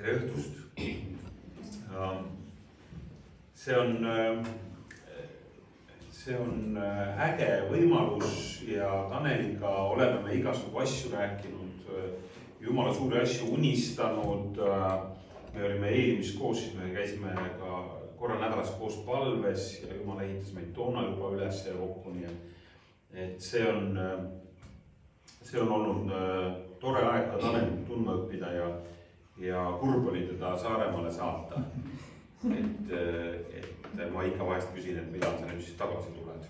tere õhtust. See on äge võimalus ja Taneliga oleme me igasugu asju rääkinud, Jumala suuri asju unistanud. Me olime eelmises koos, siis me käisime ka korra nädalas koos palves ja Jumal ehitas meid toona juba üles ja kokku, nii et see on olnud tore aeg ka Tanelit tundma õppida ja kurb oli teda Saaremaale saata. Et ma ikka vahest küsin, et mida sa nüüd siis tagasi tuled.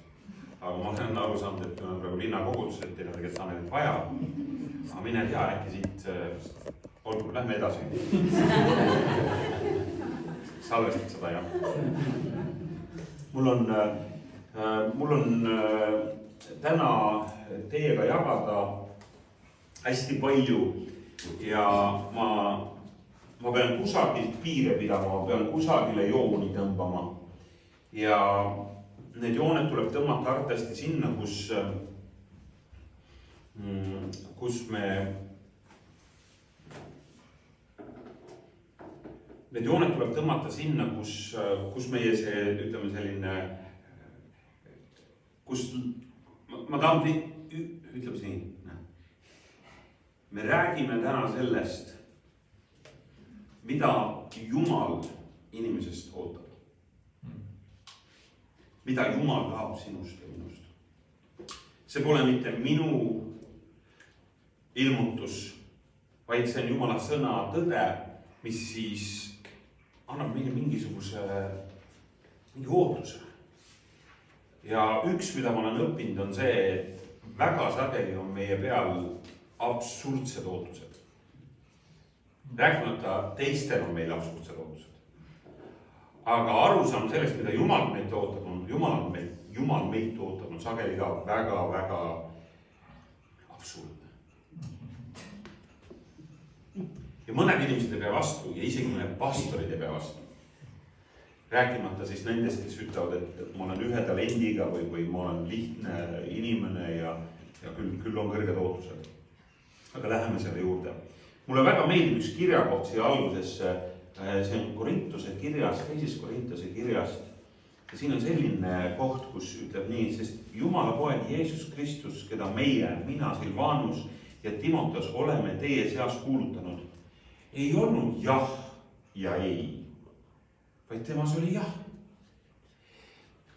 Aga ma olen aru saanud, et on praegu linnakogutus, et teil on tegelikult Tanelit vaja. Aga mine tea, äkki siit, olgu, lähme edasi. Salvestad seda, jah. Mul on täna teiega jagada hästi palju ja ma pean kusagilt piire pidama, ma pean kusagile jooni tõmbama ja need jooned tuleb tõmmata arvatavasti sinna, need jooned tuleb tõmmata sinna, kus meie see, ütleme selline, kus ma tahan, ütleme siin, me räägime täna sellest, mida Jumal inimesest ootab. Mida Jumal tahab sinust ja minust. See pole mitte minu ilmutus, vaid see on Jumala sõna tõde, mis siis annab meile mingi ootuse. Ja üks, mida ma olen õppinud, on see, et väga sageli on meie peal absurdsed ootused. Rääkimata teistel on meil absurdsed ootused. Aga arusaam sellest, mida Jumal meilt ootab, Jumal meilt ootab, on sageli ka väga absurdne. Ja mõned inimesed ei pea vastu ja isegi mõned pastorid ei pea vastu. Rääkimata siis nendest, kes ütlevad, et ma olen ühe talendiga või ma olen lihtne inimene ja küll on kõrged ootused. Aga läheme selle juurde. Mulle väga meeldib üks kirjakoht siia algusesse. See on Korintuse kirjast, teises Korintuse kirjast. Ja siin on selline koht, kus ütleb nii, sest Jumala poeg Jeesus Kristus, keda mina, Silvanus ja Timoteos oleme teie seas kuulutanud, ei olnud jah ja ei, vaid temas oli jah.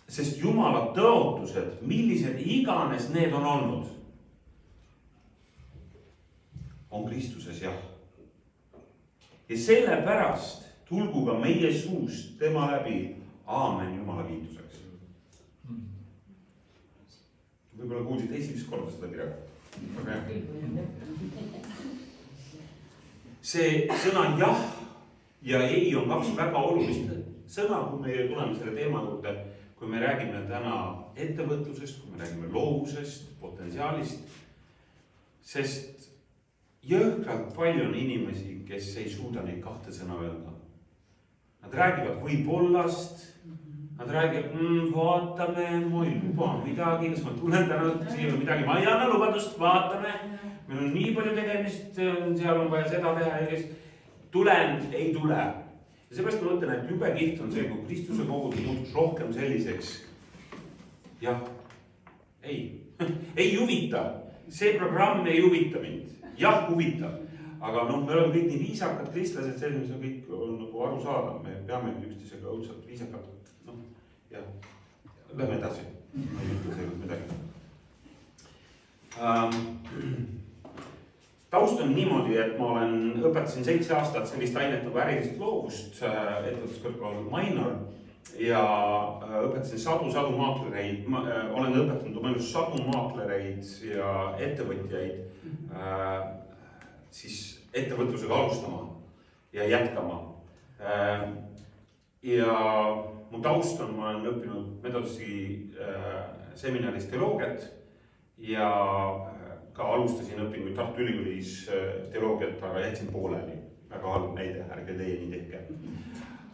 Sest Jumala tõotused, millised iganes need on olnud, on Kristuses jah. Ja sellepärast tulgu ka meie suust tema läbi aamen Jumala kiituseks. Võib-olla kuulsid esimest korda seda kirja. See sõna jah ja ei on kaks väga olulist sõna, kui me tuleme selle teema juurde, kui me räägime täna ettevõtlusest, kui me räägime loovusest, potentsiaalist, sest jõhkralt palju on inimesi, kes ei suuda neid kahte sõna öelda. Nad räägivad võibollast, nad räägivad, vaatame, ma ei luba midagi, kas ma tulen täna siia või midagi, ma ei anna lubadust, vaatame, meil on nii palju tegemist, seal on vaja seda teha ja kes tulen, ei tule. Ja seepärast ma mõtlen, et jube kiht on see, kui Kristuse kogudus muutus rohkem selliseks, jah, ei huvita, see programm ei huvita mind. Jah, huvitav, aga me oleme kõik nii viisakad kristlased, selline, mis on kõik nagu aru saada, me peame üksteisega õudselt viisakad, ja lähme edasi, ma ei ütle sellest midagi. Taust on niimoodi, et ma õpetasin 7 aastat sellist ainet nagu ärilist loovust, ettevõtluskõrgkool Mainor ja õpetasin sadu maaklereid, olen õpetanud oma elus sadu maaklereid ja ettevõtjaid siis ettevõtlusega alustama ja jätkama. Ja mu taust on, ma olen õppinud metodisti seminaris teoloogiat ja ka alustasin õpinguid Tartu Ülikoolis teoloogiat, aga jätsin pooleli. Väga halb näide, ärge teie nii tehke.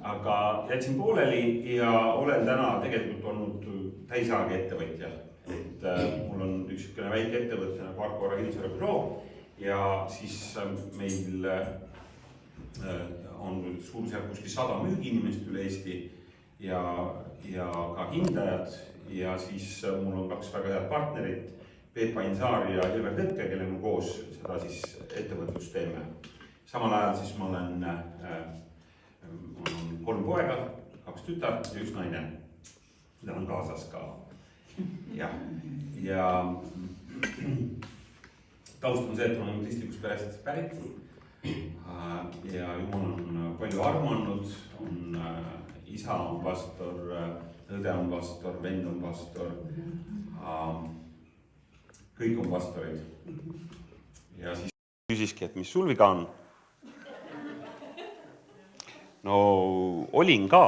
Aga jätsin pooleli ja olen täna tegelikult olnud täisaagi ettevõtja. Et mul on üks väike ettevõte nagu Arko Kinnisvara büroo ja siis meil on suurusjärk kuskil 100 müügiinimest üle Eesti ja ka hindajad ja siis mul on 2 väga head partnerit, Peep Ainsaar ja Hilver Tõkke, kelle me koos seda siis ettevõtlust teeme. Samal ajal siis ma olen 3 poega, 2 tütart ja 1 naine. Mida on kaasas ka. Ja taust on see, et on kristlikust perest pärit ja Jumal on palju armanud, isa on pastor, õde on pastor, vend on pastor, kõik on pastorid. Ja siis küsiski, et mis sul viga on? No olin ka,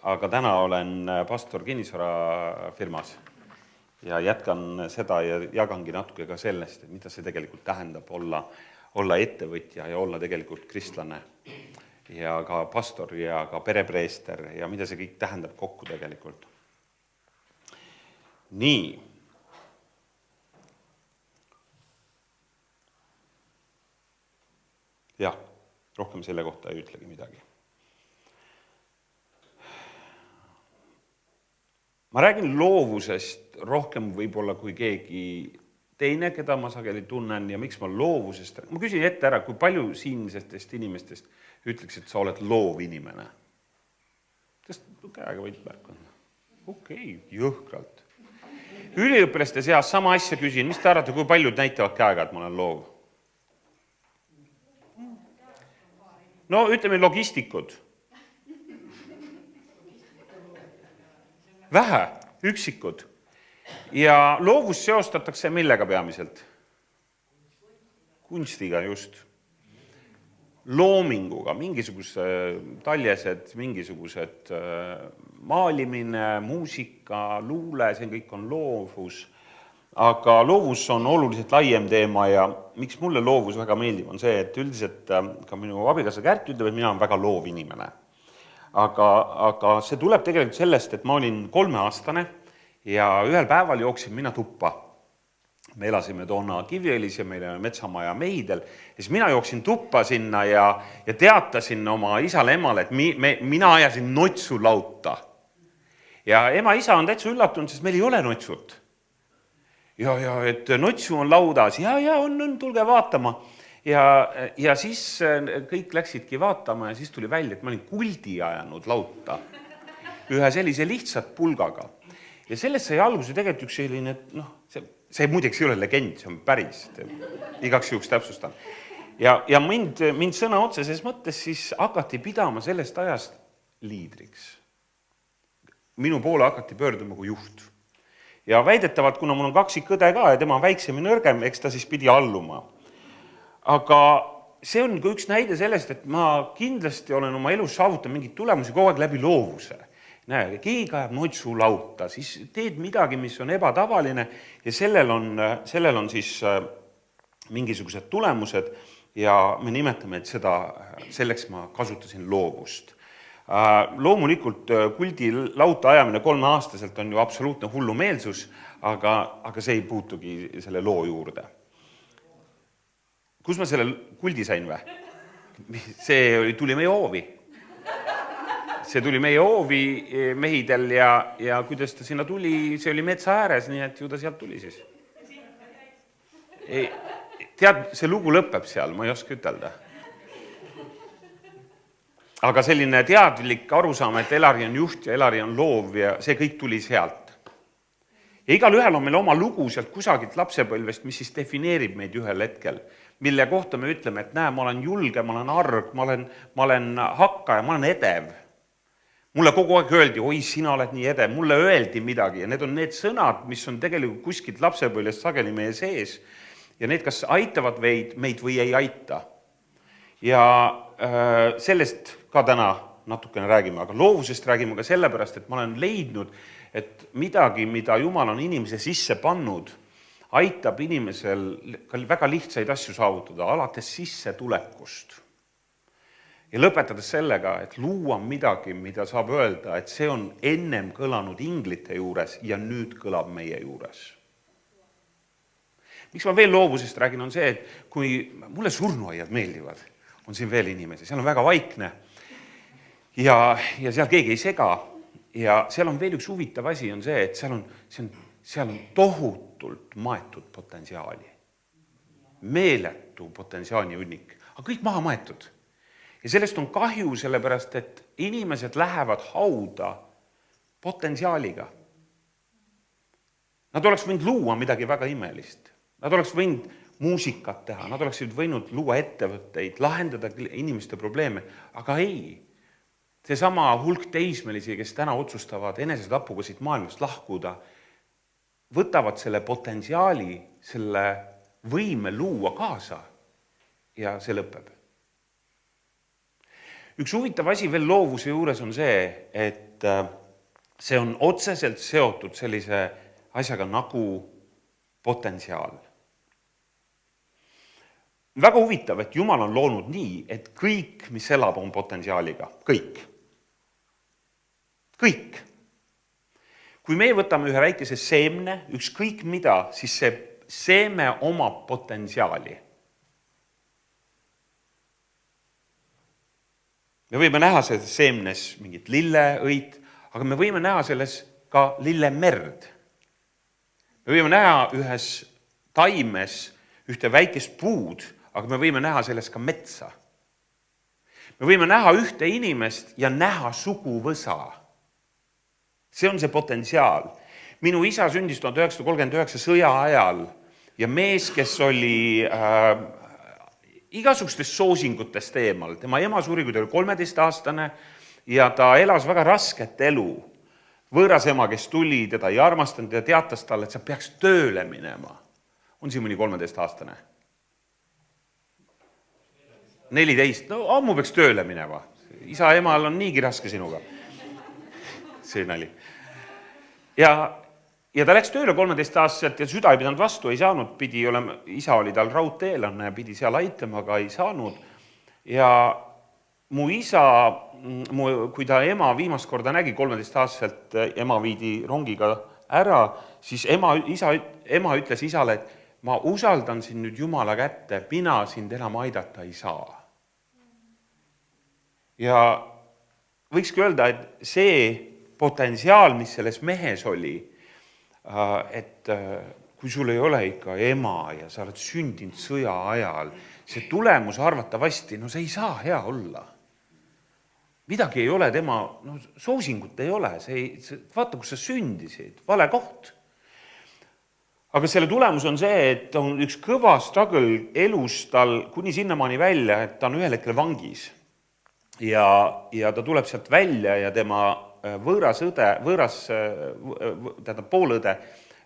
aga täna olen pastor kinnisvarafirmas ja jätkan seda ja jagangi natuke ka sellest, et mida see tegelikult tähendab olla ettevõtja ja olla tegelikult kristlane ja ka pastor ja ka perepreester ja mida see kõik tähendab kokku tegelikult. Nii. Jah, rohkem selle kohta ei ütlegi midagi. Ma räägin loovusest rohkem võib-olla kui keegi teine, keda ma sageli tunnen ja miks ma loovusest. Ma küsin ette ära, kui palju siinsestest inimestest ütleks, et sa oled loov inimene. Sest käega võid märkanda. Okei, jõhkralt. Üliõpilaste seas sama asja küsin, mis te arvate, kui paljud näitavad käega, et ma olen loov? No ütleme logistikud. Vähe, üksikud. Ja loovus seostatakse millega peamiselt? Kunstiga just. Loominguga, mingisugused taljased, mingisugused maalimine, muusika, luule, see kõik on loovus. Aga loovus on oluliselt laiem teema ja miks mulle loovus väga meeldib on see, et üldiselt ka minu abikaasa Kärt ütleb, et mina olen väga loov inimene. Aga see tuleb tegelikult sellest, et ma olin 3-aastane ja ühel päeval jooksin mina tuppa. Me elasime toona Kiviõlis ja meil oli metsamaja Meidel. Ja siis mina jooksin tuppa sinna ja teatasin oma isale emale, et mina ajasin notsu lauta. Ja ema-isa on täitsa üllatunud, sest meil ei ole notsut. Ja et notsu on laudas, ja on, tulge vaatama. Ja siis kõik läksidki vaatama ja siis tuli välja, et ma olin kuldi ajanud lauta ühe sellise lihtsat pulgaga. Ja sellest sai alguse tegelikult üks selline, see muideks ei ole legend, see on päris, igaks juhuks täpsustan. Ja mind sõna otseses mõttes siis hakati pidama sellest ajast liidriks. Minu poole hakati pöörduma kui juht. Ja väidetavalt, kuna mul on 2 õde ka ja tema on väiksem ja nõrgem, eks ta siis pidi alluma. Aga see on ka üks näide sellest, et ma kindlasti olen oma elus saavutanud mingeid tulemusi kogu aeg läbi loovuse. Näe, keegi ajab notsu lauta, siis teed midagi, mis on ebatavaline ja sellel on siis mingisugused tulemused ja me nimetame, et selleks ma kasutasin loovust. Loomulikult kuldi lauta ajamine 3-aastaselt on ju absoluutne hullumeelsus, aga see ei puutugi selle loo juurde. Kus ma selle kuldi sain või? See tuli meie hoovi. See tuli meie hoovi Mehidel ja kuidas ta sinna tuli, see oli metsa ääres, nii et ju ta sealt tuli siis. Tead, see lugu lõpeb seal, ma ei oska ütelda. Aga selline teadlik arusaam, et Elari on juht ja Elari on loov ja see kõik tuli sealt. Ja igal ühel on meil oma lugu sealt kusagilt lapsepõlvest, mis siis defineerib meid ühel hetkel, mille kohta me ütleme, et näe, ma olen julge, ma olen arg, ma olen hakkaja, ma olen edev. Mulle kogu aeg öeldi, oi, sina oled nii edev, mulle öeldi midagi ja need on need sõnad, mis on tegelikult kuskilt lapsepõlvest sageli meie sees ja need kas aitavad meid või ei aita. Ja sellest ka täna natukene räägime, aga loovusest räägime ka sellepärast, et ma olen leidnud, et midagi, mida Jumal on inimese sisse pannud, aitab inimesel ka väga lihtsaid asju saavutada, alates sissetulekust. Ja lõpetades sellega, et luua midagi, mida saab öelda, et see on ennem kõlanud inglite juures ja nüüd kõlab meie juures. Miks ma veel loovusest räägin, on see, et kui mulle surnuaiad meeldivad, on siin veel inimesi, seal on väga vaikne ja seal keegi ei sega ja seal on veel üks huvitav asi, on see, et seal on tohutult maetud potentsiaali. Meeletu potentsiaali hunnik, aga kõik maha maetud. Ja sellest on kahju, sellepärast, et inimesed lähevad hauda potentsiaaliga. Nad oleks võinud luua midagi väga imelist. Nad oleks võinud muusikat teha, nad oleksid võinud luua ettevõtteid, lahendada inimeste probleeme, aga ei. Seesama hulk teismelisi, kes täna otsustavad enesetapuga siit maailmast lahkuda, võtavad selle potentsiaali, selle võime luua kaasa ja see lõpeb. Üks huvitav asi veel loovuse juures on see, et see on otseselt seotud sellise asjaga nagu potentsiaal. Väga huvitav, et Jumal on loonud nii, et kõik, mis elab, on potentsiaaliga. Kõik. Kõik. Kui meie võtame ühe väikese seemne, ükskõik mida, siis see seeme omab potentsiaali. Me võime näha selles seemnes mingit lilleõit, aga me võime näha selles ka lillemerd. Me võime näha ühes taimes ühte väikest puud, aga me võime näha selles ka metsa. Me võime näha ühte inimest ja näha suguvõsa. See on see potentsiaal. Minu isa sündis 1939 sõja ajal ja mees, kes oli igasugustest soosingutest eemal. Tema ema suri, kui ta oli 13-aastane ja ta elas väga rasket elu. Võõras ema, kes tuli, teda ei armastanud ja teatas talle, et sa peaks tööle minema. On siin mõni 13-aastane? 14. No ammu peaks tööle minema. Isa emal on niigi raske sinuga. See nali. Ja ta läks tööle 13-aastaselt ja süda ei pidanud vastu, ei saanud, pidi olema, isa oli tal raudteelane, pidi seal aitama, aga ei saanud. Ja mu isa, kui ta ema viimast korda nägi 13-aastaselt, ema viidi rongiga ära, siis ema ütles isale, et ma usaldan sind nüüd Jumala kätte, mina sind enam aidata ei saa. Ja võikski öelda, et see potentsiaal, mis selles mehes oli, et kui sul ei ole ikka ema ja sa oled sündinud sõja ajal, see tulemus arvatavasti, no see ei saa hea olla. Midagi ei ole tema, soosingut ei ole, vaata, kus sa sündisid, vale koht. Aga selle tulemus on see, et on üks kõva struggle elus tal kuni sinnamaani välja, et ta on ühel hetkel vangis. Ja ta tuleb sealt välja ja tema poolõde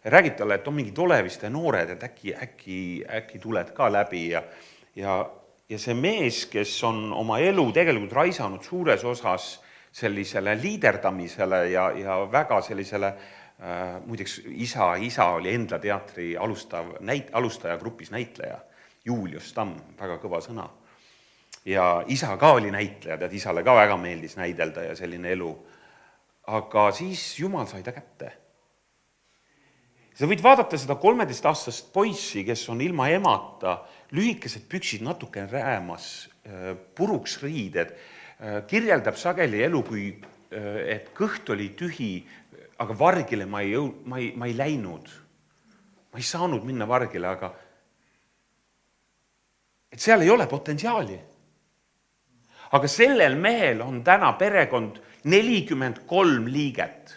räägib talle, et on mingid oleviste noored, et äkki tuled ka läbi. Ja see mees, kes on oma elu tegelikult raisanud suures osas sellisele liiderdamisele ja väga sellisele, muideks isa oli Endla teatri alustaja grupis näitleja, Julius Tamm, väga kõva sõna. Ja isa ka oli näitleja, tead, isale ka väga meeldis näidelda ja selline elu. Aga siis Jumal sai ta kätte. Sa võid vaadata seda 13-aastast poissi, kes on ilma emata, lühikesed püksid natuke räämas, puruks riided, kirjeldab sageli elu, et kõht oli tühi, aga vargile ma ei läinud. Ma ei saanud minna vargile, aga et seal ei ole potentsiaali. Aga sellel mehel on täna perekond 43 liiget.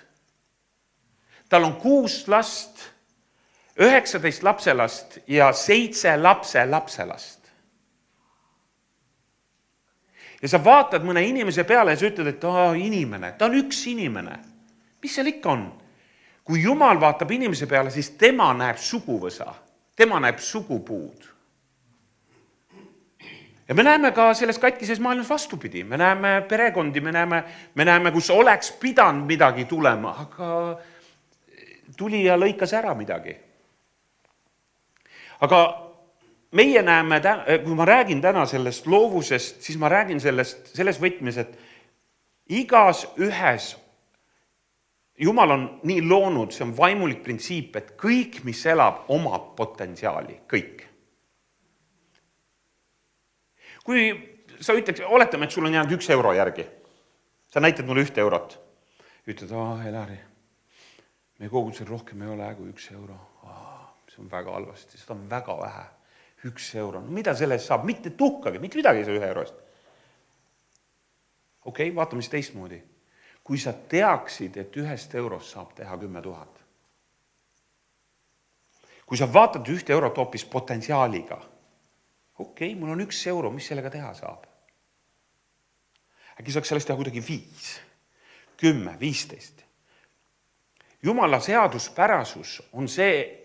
Tal on 6 last, 19 lapselast ja 7 lapselast. Ja sa vaatad mõne inimese peale ja sa ütled, et inimene, ta on üks inimene. Mis seal ikka on? Kui Jumal vaatab inimese peale, siis tema näeb suguvõsa, tema näeb sugupuud. Ja me näeme ka selles katkises maailmas vastupidi. Me näeme perekondi, me näeme, kus oleks pidanud midagi tulema, aga tuli ja lõikas ära midagi. Aga meie näeme, kui ma räägin täna sellest loovusest, siis ma räägin selles võtmes, et igas ühes Jumal on nii loonud, see on vaimulik printsiip, et kõik, mis elab, omab potentsiaali, kõik. Kui sa ütled, oletame, et sul on jäänud 1 euro järgi. Sa näitad mulle 1 eurot. Ütled, Elari, meie kogudusel rohkem ei ole kui 1 euro. See on väga halvasti, seda on väga vähe. 1 euro. No mida selle eest saab? Mitte tuhkagi, mitte midagi ei saa 1 euro eest. Okei, vaatame siis teistmoodi. Kui sa teaksid, et 1 eurost saab teha 10 000. Kui sa vaatad 1 eurot hoopis potentsiaaliga, okei, mul on 1 euro, mis sellega teha saab? Äkki saaks sellest teha kuidagi 5, 10, 15. Jumala seaduspärasus on see,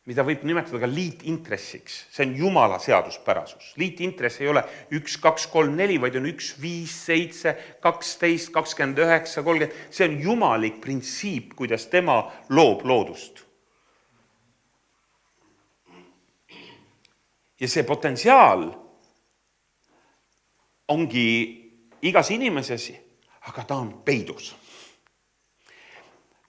mida võib nimetada ka liitintressiks. See on Jumala seaduspärasus. Liitintress ei ole 1, 2, 3, 4, vaid on 1, 5, 7, 12, 29, 30. See on jumalik printsiip, kuidas tema loob loodust. Ja see potentsiaal ongi igas inimeses, aga ta on peidus.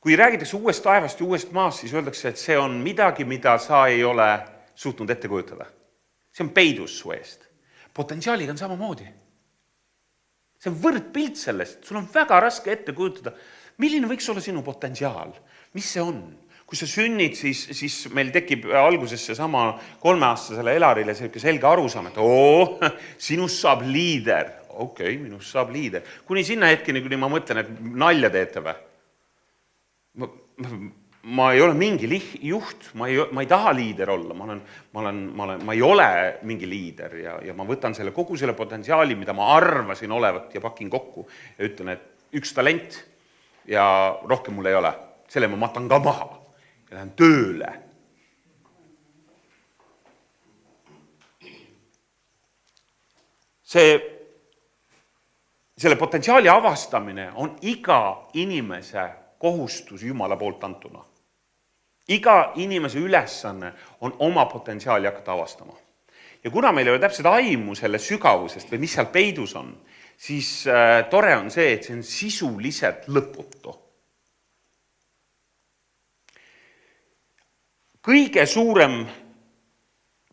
Kui räägitakse uuest taevast ja uuest maast, siis öeldakse, et see on midagi, mida sa ei ole suutnud ette kujutada. See on peidus su eest. Potentsiaaliga on samamoodi. See on võrdpilt sellest. Sul on väga raske ette kujutada, milline võiks olla sinu potentsiaal. Mis see on? Kui sa sünnid, siis meil tekib alguses see sama 3-aastasele Elarile selge arusaam, et sinust saab liider. Okei, minust saab liider. Kuni sinna hetkeni, kuni ma mõtlen, et nalja teete või? Ma ei ole mingi juht, ma ei taha liider olla, ma ei ole mingi liider ja ma võtan kogu selle potentsiaali, mida ma arvasin olevat ja pakin kokku ja ütlen, et 1 talent ja rohkem mul ei ole. Selle ma matan ka maha ja lähen tööle. Selle potentsiaali avastamine on iga inimese kohustus Jumala poolt antuna. Iga inimese ülesanne on oma potentsiaali hakata avastama. Ja kuna meil ei ole täpselt aimu selle sügavusest või mis seal peidus on, siis tore on see, et see on sisuliselt lõputu. Kõige suurem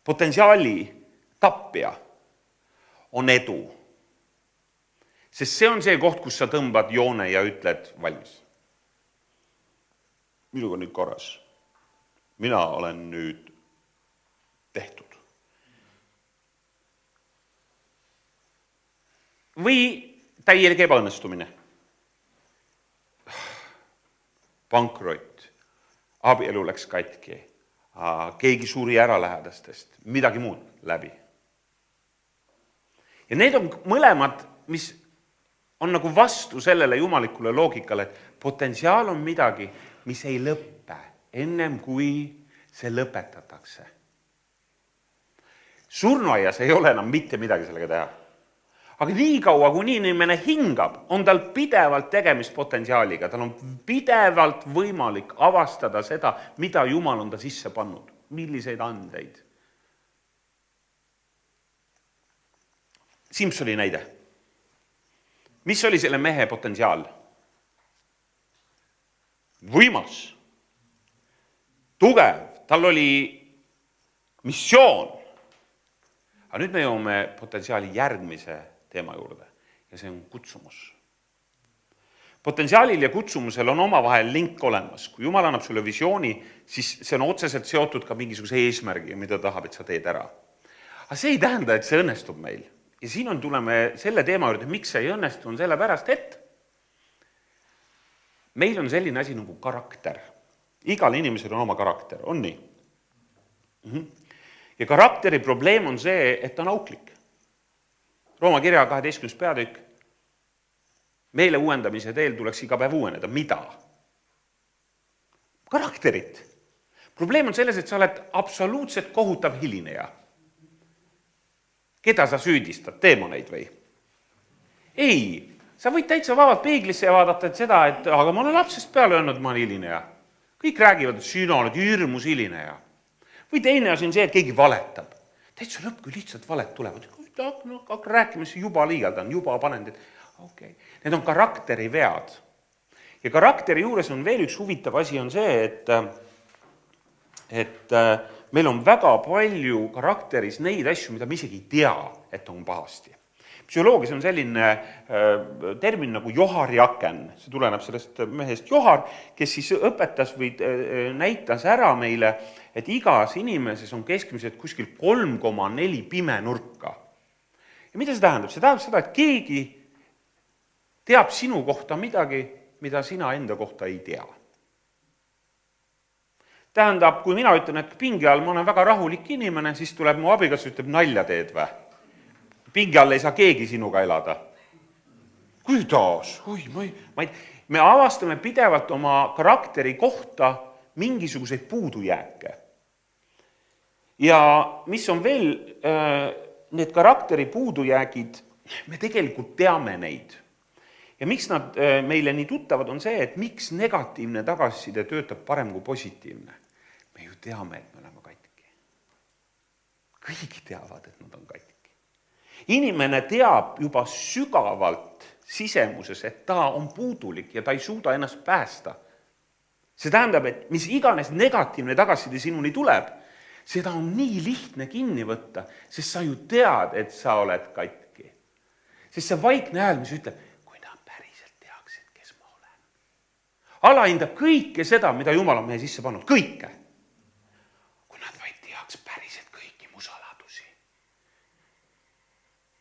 potentsiaali tappja on edu. Sest see on see koht, kus sa tõmbad joone ja ütled valmis. Minuga on nüüd korras. Mina olen nüüd tehtud. Või täielik ebaõnnestumine. Pankrot, abielu läks katki, keegi suri ära lähedastest, midagi muud läbi. Ja need on mõlemad, mis on nagu vastu sellele jumalikule loogikale, et potentsiaal on midagi, mis ei lõppe ennem kui see lõpetatakse. Surnuaias ei ole enam mitte midagi sellega teha. Aga nii kaua, kui inimene hingab, on tal pidevalt tegemist potentsiaaliga. Tal on pidevalt võimalik avastada seda, mida Jumal on ta sisse pannud. Milliseid andeid. Simpsoni näide. Mis oli selle mehe potentsiaal? Võimas. Tugev. Tal oli missioon. Aga nüüd me jõuame potentsiaali järgmise teema juurde ja see on kutsumus. Potentsiaalil ja kutsumusel on omavahel link olemas. Kui Jumal annab sulle visiooni, siis see on otseselt seotud ka mingisuguse eesmärgiga, mida tahab, et sa teed ära. Aga see ei tähenda, et see õnnestub meil. Ja siin tuleme selle teema juurde, miks see ei õnnestu, on sellepärast, et meil on selline asi nagu karakter. Igal inimesel on oma karakter, on nii? Ja karakteri probleem on see, et ta on auklik. Rooma kirja 12. peatükk. Meile uuendamise teel tuleks iga päev uueneda. Mida? Karakterit. Probleem on selles, et sa oled absoluutselt kohutav hilineja. Keda sa süüdistad? Teemoneid või? Ei, sa võid täitsa vabalt peeglisse ja vaadata seda, et aga ma olen lapsest peale öelnud, ma olen hilineja. Kõik räägivad, et sina oled hirmus hilineja. Või teine on see, et keegi valetab. Täitsa lõpp, kui lihtsalt valet tulevad. Hakka rääkima, siis juba liigaldan, juba panen. Okay. Need on karakteri vead. Ja karakteri juures on veel üks huvitav asi on see, et meil on väga palju karakteris neid asju, mida me isegi ei tea, et on pahasti. Psühholoogias on selline termin nagu johariaken, see tuleneb sellest mehest Johar, kes siis õpetas või näitas ära meile, et igas inimeses on keskmiselt kuskil 3,4 pimenurka. Ja mida see tähendab? See tähendab seda, et keegi teab sinu kohta midagi, mida sina enda kohta ei tea. Tähendab, kui mina ütlen, et pingi all ma olen väga rahulik inimene, siis tuleb mu abikaasa ütleb, nalja teed või? Pingi all ei saa keegi sinuga elada. Kuidas? Me avastame pidevalt oma karakteri kohta mingisuguseid puudujääke. Ja mis on veel need karakteri puudujäägid, me tegelikult teame neid. Ja miks nad meile nii tuttavad on see, et miks negatiivne tagasiside töötab parem kui positiivne. Me ju teame, et me oleme katki. Kõik teavad, et nad on katki. Inimene teab juba sügavalt sisemuses, et ta on puudulik ja ta ei suuda ennast päästa. See tähendab, et mis iganes negatiivne tagasiside sinuni tuleb, seda on nii lihtne kinni võtta, sest sa ju tead, et sa oled katki. Sest see vaikne hääl, mis ütleb, kui nad päriselt teaksid, kes ma olen. Alahindab kõike seda, mida Jumal on meie sisse pannud, kõike. Kui nad vaid teaks päriselt kõiki mu saladusi.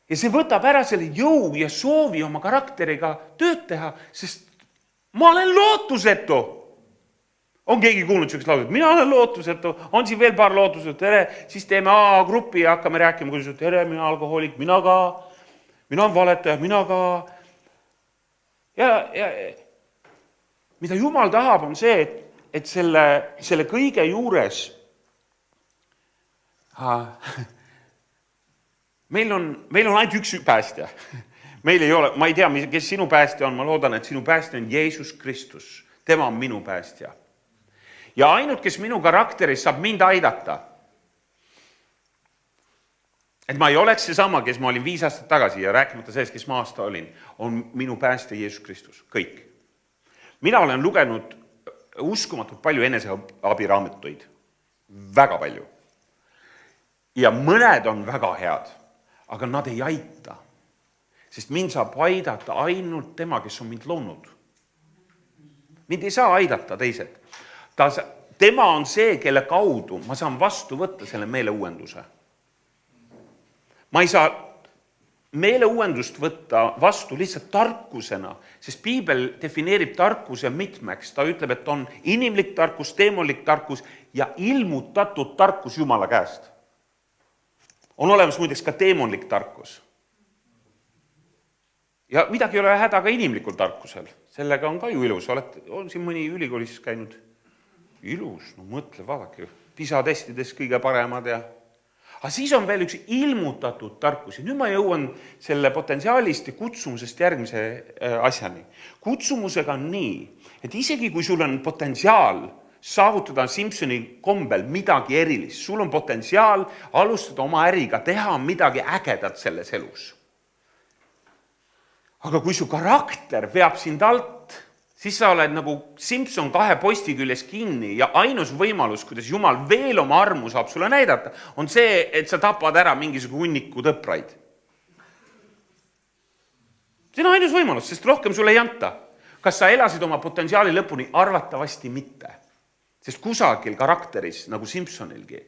Ja see võtab ära selle jõu ja soovi oma karakteriga tööd teha, sest ma olen lootusetu. On keegi kuulnud sellist lauset, mina olen lootusetu, on siin veel paar lootusetu, tere, siis teeme A-gruppi ja hakkame rääkima, kuidas tere, mina alkohoolik, mina ka, mina on valetaja, mina ka. Ja mida Jumal tahab, on see, et selle kõige juures meil on ainult üks päästja. Meil ei ole, ma ei tea, kes sinu päästja on, ma loodan, et sinu päästja on Jeesus Kristus. Tema on minu päästja. Ja ainult, kes minu karakteris saab mind aidata, et ma ei oleks seesama, kes ma olin 5 aastat tagasi ja rääkimata sellest, kes ma aasta olin, on minu päästja Jeesus Kristus. Kõik. Mina olen lugenud uskumatult palju eneseabiraamatuid. Väga palju. Ja mõned on väga head, aga nad ei aita. Sest mind saab aidata ainult tema, kes on mind loonud. Mind ei saa aidata teised. Tema on see, kelle kaudu ma saan vastu võtta selle meeleuuenduse. Ma ei saa meeleuuendust võtta vastu lihtsalt tarkusena, sest Piibel defineerib tarkuse mitmeks. Ta ütleb, et on inimlik tarkus, teemonlik tarkus ja ilmutatud tarkus Jumala käest. On olemas muideks ka teemonlik tarkus. Ja midagi ei ole häda ka inimlikul tarkusel. Sellega on ka ju ilus. On siin mõni ülikoolis käinud? Ilus, no mõtle, vaadake. PISA-testides kõige paremad ja... Aga siis on veel üks ilmutatud tarkus. Ja nüüd ma jõuan selle potentsiaalist ja kutsumusest järgmise asjani. Kutsumusega on nii, et isegi kui sul on potentsiaal saavutada Simpsoni kombel midagi erilist, sul on potentsiaal alustada oma äriga, teha midagi ägedat selles elus. Aga kui su karakter veab sind alt, siis sa oled nagu Simpson 2 posti küljes kinni ja ainus võimalus, kuidas Jumal veel oma armu saab sulle näidata, on see, et sa tapad ära mingisugune hunniku tõpraid. See on ainus võimalus, sest rohkem sulle ei anta. Kas sa elasid oma potentsiaali lõpuni? Arvatavasti mitte. Sest kusagil karakteris, nagu Simpsonilgi,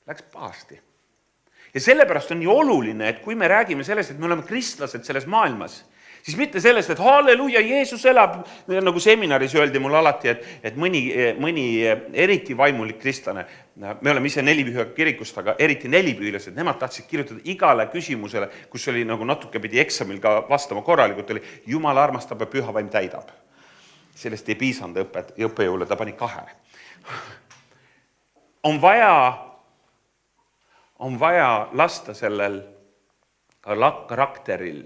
läks pahasti. Ja sellepärast on nii oluline, et kui me räägime sellest, et me oleme kristlased selles maailmas, siis mitte sellest, et halleluja, Jeesus elab, nagu seminaris öeldi mul alati, et mõni eriti vaimulik kristlane, me oleme ise Nelipüha kirikust, aga eriti nelipühilased, nemad tahtsid kirjutada igale küsimusele, kus oli nagu natuke pidi eksamil ka vastama korralikult, oli Jumal armastab ja püha vaim täidab. Sellest ei piisanud õppejõule, ta pani 2. On vaja lasta sellel karakteril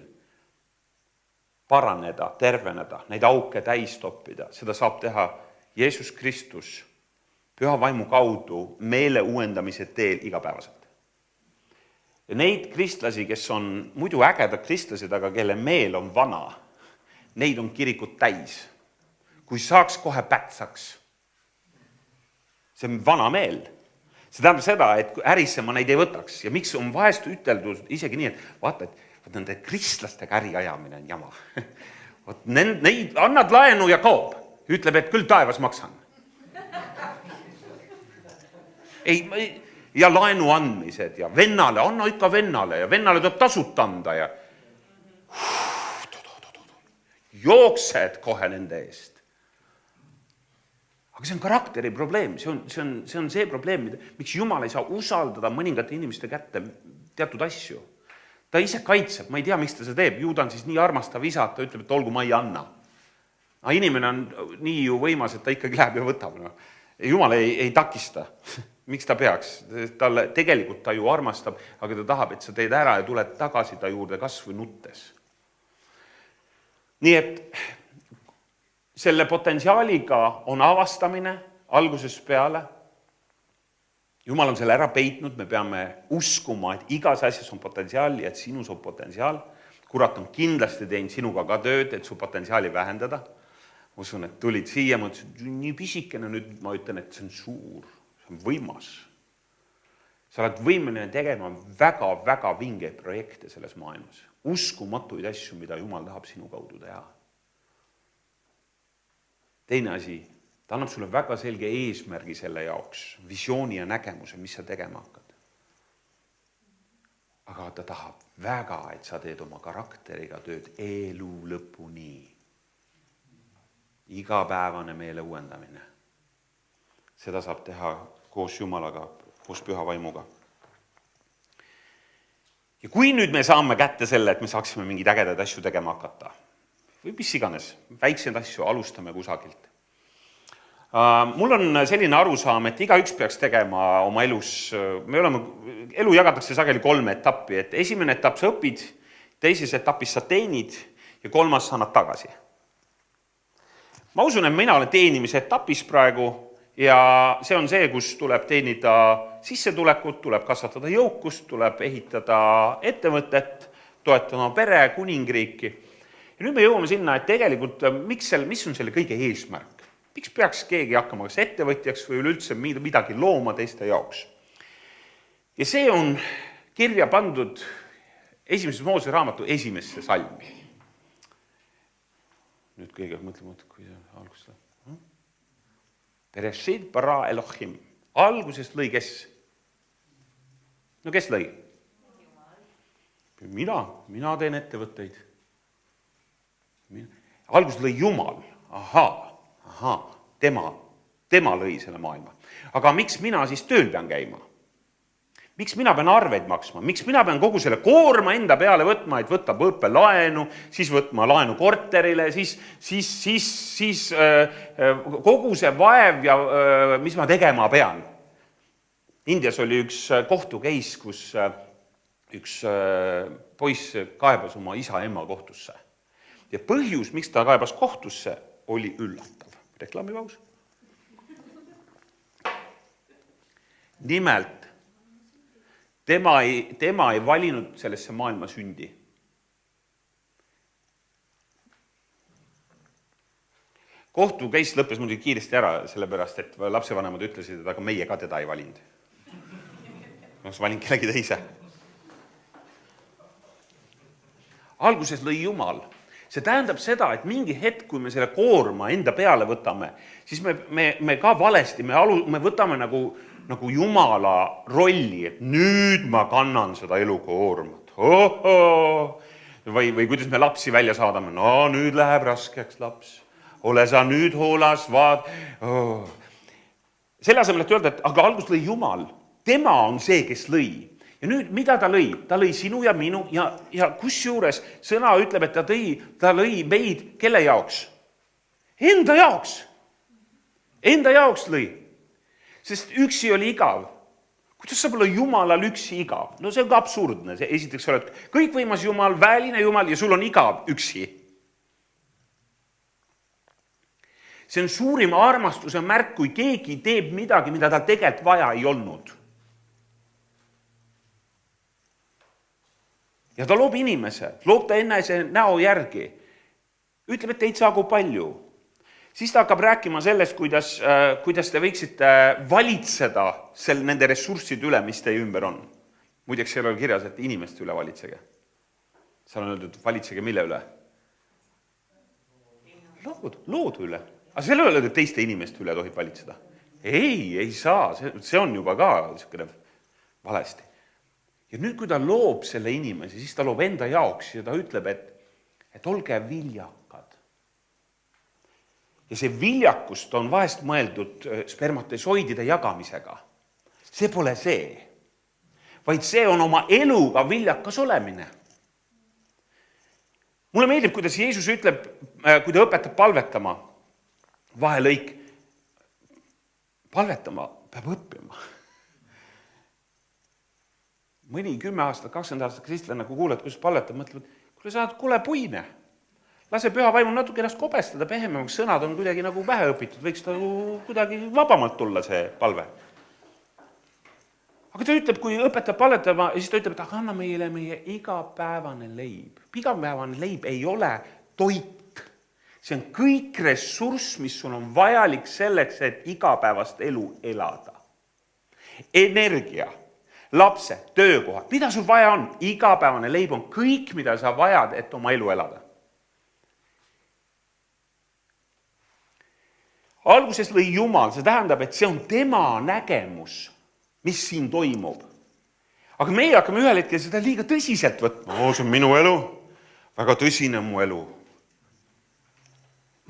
paraneda, terveneda, neid auke täis toppida. Seda saab teha Jeesus Kristus püha vaimu kaudu meele uuendamise teel igapäevaselt. Ja neid kristlasi, kes on muidu ägedad kristlased, aga kelle meel on vana, neid on kirikud täis. Kui saaks kohe pätsaks. See on vana meel. See tähendab seda, et ärisema neid ei võtaks. Ja miks on vahest üteldud isegi nii, et vaata, et Nende kristlastega äri ajamine on jama. Neid annad laenu ja kaob. Ütleb, et küll taevas maksan. Ja laenu andmised ja vennale, anna ikka vennale ja vennale tuleb tasut anda ja jooksed kohe nende eest. Aga see on karakteri probleem, see on see probleem, miks Jumal ei saa usaldada mõningate inimeste kätte teatud asju. Ta ise kaitseb, ma ei tea, miks ta seda teeb, ju ta on siis nii armastav isa, et ta ütleb, et olgu, ma ei anna. Aga inimene on nii ju võimas, et ta ikkagi läheb ja võtab. No. Jumal ei takista. Miks ta peaks? Tegelikult ta ju armastab, aga ta tahab, et sa teed ära ja tuled tagasi ta juurde kas või nuttes. Nii et selle potentsiaaliga on avastamine algusest peale. Jumal on selle ära peitnud, me peame uskuma, et igas asjas on potentsiaal ja et sinus on potentsiaal. Kurat on kindlasti teinud sinuga ka tööd, et su potentsiaali vähendada. Ma usun, et tulid siia, ma ütlesin, nii pisikene, nüüd ma ütlen, et see on suur, see on võimas. Sa oled võimeline tegema väga vingeid projekte selles maailmas. Uskumatuid asju, mida Jumal tahab sinu kaudu teha. Teine asi, ta annab sulle väga selge eesmärgi selle jaoks, visiooni ja nägemuse, mis sa tegema hakkad. Aga ta tahab väga, et sa teed oma karakteriga tööd elu lõpuni. Igapäevane meele uuendamine. Seda saab teha koos Jumalaga, koos püha vaimuga. Ja kui nüüd me saame kätte selle, et me saaksime mingid ägedad asju tegema hakata, või mis iganes, väikseid asju, alustame kusagilt. Mul on selline arusaam, et igaüks peaks tegema oma elus, elu jagatakse sageli 3 etappi, et esimene etapp sa õpid, teises etapis sa teenid ja 3. sa annad tagasi. Ma usun, et mina olen teenimise etapis praegu ja see on see, kus tuleb teenida sissetulekut, tuleb kasvatada jõukust, tuleb ehitada ettevõtet, toetada pere, kuningriiki. Ja nüüd me jõuame sinna, et tegelikult mis on selle kõige eesmärk? Miks peaks keegi hakkama kas ettevõtjaks või üleüldse midagi looma teiste jaoks? Ja see on kirja pandud esimeses Moosese raamatu esimesse salmi. Nüüd kõige mõtlema, kui alguses läheb. Bereshit bara Elohim. Algusest lõi kes? No kes lõi? Mina teen ettevõtteid. Alguses lõi Jumal. Tema lõi selle maailma. Aga miks mina siis tööl pean käima? Miks mina pean arveid maksma? Miks mina pean kogu selle koorma enda peale võtma, et võtab õppelaenu, siis võtma laenu korterile, siis kogu see vaev ja mis ma tegema pean? Indias oli üks kohtukeis, kus üks poiss kaebas oma isa ema kohtusse. Ja põhjus, miks ta kaebas kohtusse, oli üllatav. Reklaamipaus. Nimelt, tema ei valinud sellesse maailma sündi. Kohtukeis lõppes muidugi kiiresti ära, sellepärast, et lapsevanemad ütlesid, et aga meie ka teda ei valinud. Ma valin kellegi teise. Alguses lõi Jumal. See tähendab seda, et mingi hetk, kui me selle koorma enda peale võtame, siis me ka valesti, me võtame nagu Jumala rolli, et nüüd ma kannan seda elukoormat. Või kuidas me lapsi välja saadame, no nüüd läheb raskeks laps, ole sa nüüd hoolas, vaad. Selle asemel, et öelda, et aga algus lõi Jumal, tema on see, kes lõi. Ja nüüd, mida ta lõi? Ta lõi sinu ja minu ja kusjuures sõna ütleb, et ta lõi meid kelle jaoks? Enda jaoks. Enda jaoks lõi. Sest üksi oli igav. Kuidas saab olla Jumalal üksi igav? No see on ka absurdne. Esiteks oled kõikvõimas Jumal, väeline Jumal ja sul on igav üksi. See on suurim armastuse märk, kui keegi teeb midagi, mida tal tegelikult vaja ei olnud. Ja ta loob inimese, loob ta ennese näo järgi. Ütleb, et teid saagu palju. Siis ta hakkab rääkima sellest, kuidas te võiksite valitseda nende ressursside üle, mis teie ümber on. Muideks seal oli kirjas, et inimeste üle valitsege. seal on öeldud, valitsege mille üle? Loodu üle. Aga selle üle, et teiste inimeste üle tohib valitseda? Ei saa, see on juba ka valesti. Ja nüüd, kui ta loob selle inimese, siis ta loob enda jaoks ja ta ütleb, et olge viljakad. Ja see viljakust on vahest mõeldud spermatosoidide jagamisega. See pole see, vaid see on oma eluga viljakas olemine. Mulle meeldib, kuidas Jeesus ütleb, kui ta õpetab palvetama, vahelõik, palvetama peab õppima. Mõni 10 aastat, 20 aastat kristlane, kui kuuled, kus palvetab, mõtleb, kuule, sa oled kule puine. Lase püha vaimul natuke ennast kobestada, pehememaks sõnad on kuidagi nagu pähe õpitud, võiks ta kuidagi vabamalt tulla see palve. Aga ta ütleb, kui õpetab palvetama, ja siis ta ütleb, et anna meile meie igapäevane leib. Igapäevane leib ei ole toit. See on kõik ressurss, mis sul on vajalik selleks, et igapäevast elu elada. Energia, lapse, töökohad, mida sul vaja on? Igapäevane leib on kõik, mida sa vajad, et oma elu elada. Alguses lõi Jumal, see tähendab, et see on tema nägemus, mis siin toimub. Aga meie hakkame ühel hetkel seda liiga tõsiselt võtma. See on minu elu, väga tõsine mu elu.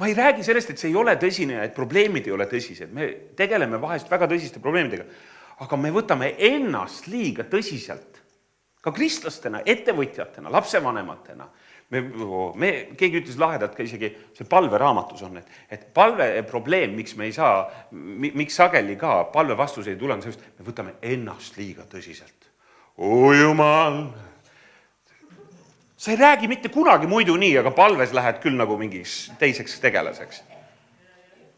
Ma ei räägi sellest, et see ei ole tõsine, et probleemid ei ole tõsised. Me tegeleme vahest väga tõsiste probleemidega, aga me võtame ennast liiga tõsiselt. Ka kristlastena, ettevõtjatena, lapsevanematena. Keegi ütles lahedalt ka isegi, see palveraamatus on, et palve probleem, miks me ei saa, miks sageli ka palve vastus ei tule, me võtame ennast liiga tõsiselt. Jumal! Sa ei räägi mitte kunagi muidu nii, aga palves lähed küll nagu mingiks teiseks tegelaseks.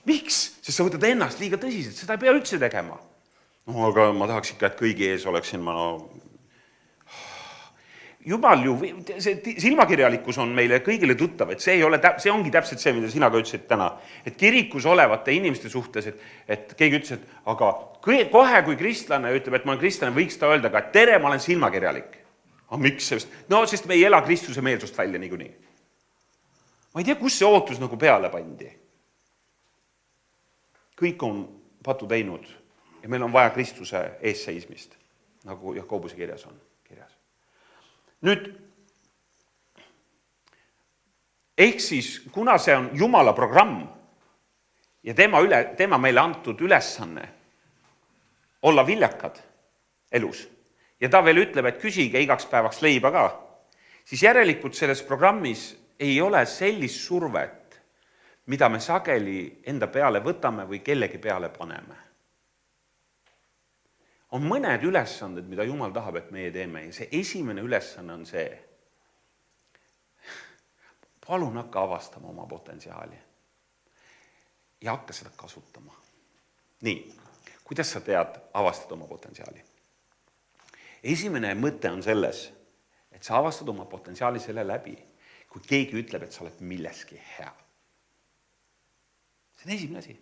Miks? Sest sa võtad ennast liiga tõsiselt, seda ei pea üldse tegema. Aga ma tahaks ikka, et kõigi ees oleksin ma Jumal ju, see silmakirjalikkus on meile kõigile tuttav, et see ongi täpselt see, mida sina ka ütlesid täna. Et kirikus olevate inimeste suhtes, et keegi ütles, et aga kohe kui kristlane ütleb, et ma olen kristlane, võiks ta öelda ka, et tere, ma olen silmakirjalik. Aga miks sellest? No, sest me ei ela Kristuse meelsust välja niikuinii. Ma ei tea, kus see ootus nagu peale pandi. Kõik on patu teinud ja meil on vaja Kristuse eesseismist, nagu Jakobuse kirjas on kirjas. Nüüd, ehk siis, kuna see on Jumala programm ja tema meile antud ülesanne olla viljakad elus ja ta veel ütleb, et küsige igaks päevaks leiba ka, siis järelikult selles programmis ei ole sellist survet, mida me sageli enda peale võtame või kellegi peale paneme. On mõned ülesanded, mida Jumal tahab, et meie teeme. Ja see esimene ülesanne on see. Palun hakka avastama oma potentsiaali. Ja hakka seda kasutama. Nii, kuidas sa tead avastada oma potentsiaali? Esimene mõte on selles, et sa avastad oma potentsiaali selle läbi, kui keegi ütleb, et sa oled milleski hea. See on esimene asi.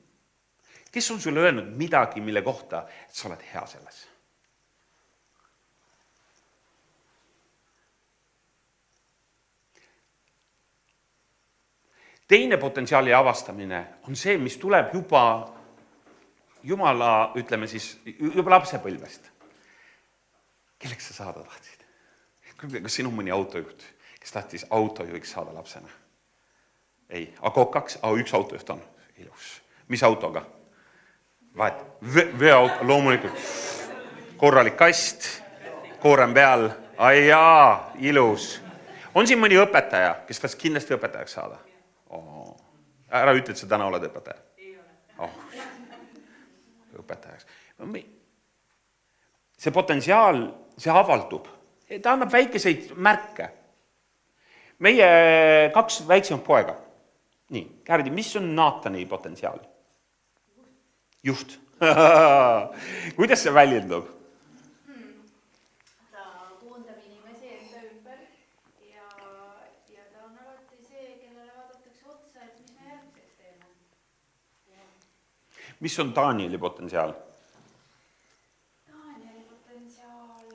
Kes on sulle öelnud midagi, mille kohta, et sa oled hea selles? Teine potentsiaali avastamine on see, mis tuleb juba Jumala, ütleme siis, juba lapsepõlvest. Kelleks sa saada tahtsid? Kas siin on mõni autojuht, kes tahtis autojuhiks saada lapsena? Ei, aga kaks, üks autojuht on ilus. Mis autoga? Veoauto, loomulikult korralik kast, koorem peal, jaa, ilus. On siin mõni õpetaja, kes tahaks kindlasti õpetajaks saada? Ära ütle, et sa täna oled õpetaja. Ei ole. Õpetajaks. See potentsiaal, see avaldub. Ta annab väikeseid märke. Meie 2 väiksemat poega. Nii, Kärdi, mis on Naatani potentsiaal? Juht. Kuidas see väljendub? Ta koondab inimesi enda ümber ja ta on alati see, kellele vaadatakse otsa, et mis me järgmiseks teeme. Mis on Danieli potentsiaal? Danieli potentsiaal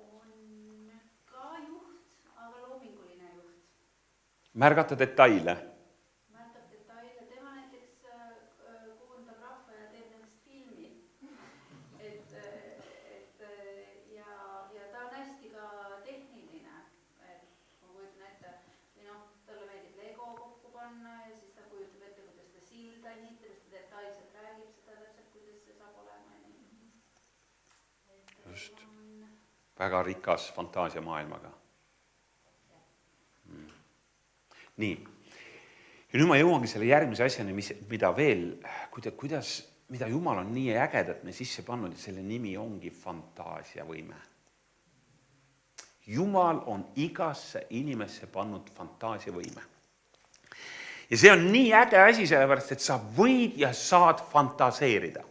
on ka juht, aga loominguline märgata detaile. Märkab detaile, tema näiteks kujundab rahva ja teeb nendest filmi. Ja ta on hästi ka tehniline. Ma kujutan ette, talle meeldib Lego kokku panna ja siis ta kujutab ette, kuidas ta silda ehitab, siis ta detailselt räägib seda täpselt, kuidas see saab olema. Just. Väga rikas fantaasiamaailmaga. Nii. Ja nüüd ma jõuangi selle järgmise asjani, mida veel, mida Jumal on nii ägedat me sisse pannud, ja selle nimi ongi fantaasiavõime. Jumal on igasse inimesse pannud fantaasiavõime. Ja see on nii äge asi, sellepärast, et sa võid ja saad fantaseerida.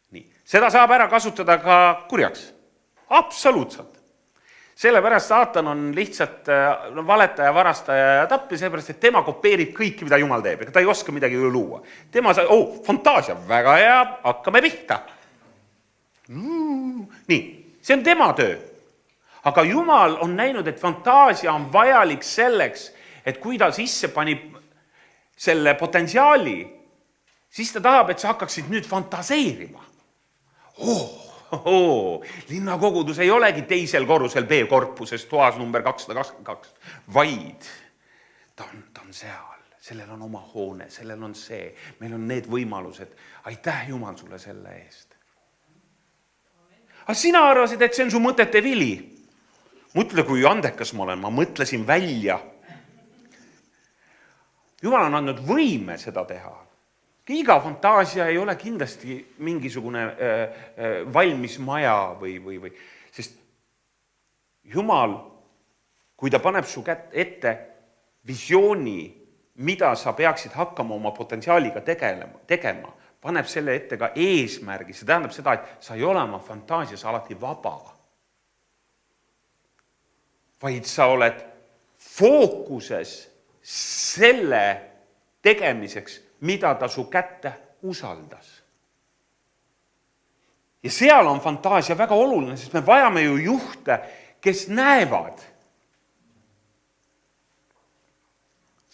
Nii. Seda saab ära kasutada ka kurjaks. Absoluutselt. Sellepärast saatan on lihtsalt valetaja, varastaja ja tapja, sellepärast, et tema kopeerib kõiki, mida Jumal teeb. Ega ta ei oska midagi luua. Tema saab, fantaasia, väga hea, hakkame pihta. Nii, see on tema töö. Aga Jumal on näinud, et fantaasia on vajalik selleks, et kui ta sisse panib selle potentsiaali, siis ta tahab, et sa hakkaksid nüüd fantaseerima. Linnakogudus ei olegi teisel korrusel B-korpuses toas number 222, vaid ta on seal, sellel on oma hoone, sellel on see, meil on need võimalused. Aitäh Jumal sulle selle eest. Aga sina arvasid, et see on su mõtete vili. Mõtle, kui andekas ma olen, ma mõtlesin välja. Jumal on andnud võime seda teha. Iga fantaasia ei ole kindlasti mingisugune valmis maja või. Sest Jumal, kui ta paneb su ette visiooni, mida sa peaksid hakkama oma potentsiaaliga tegema, paneb selle ette ka eesmärgi. See tähendab seda, et sa ei ole oma fantaasias alati vaba. Vaid sa oled fookuses selle tegemiseks, mida ta su kätte usaldas. Ja seal on fantaasia väga oluline, sest me vajame ju juhte, kes näevad.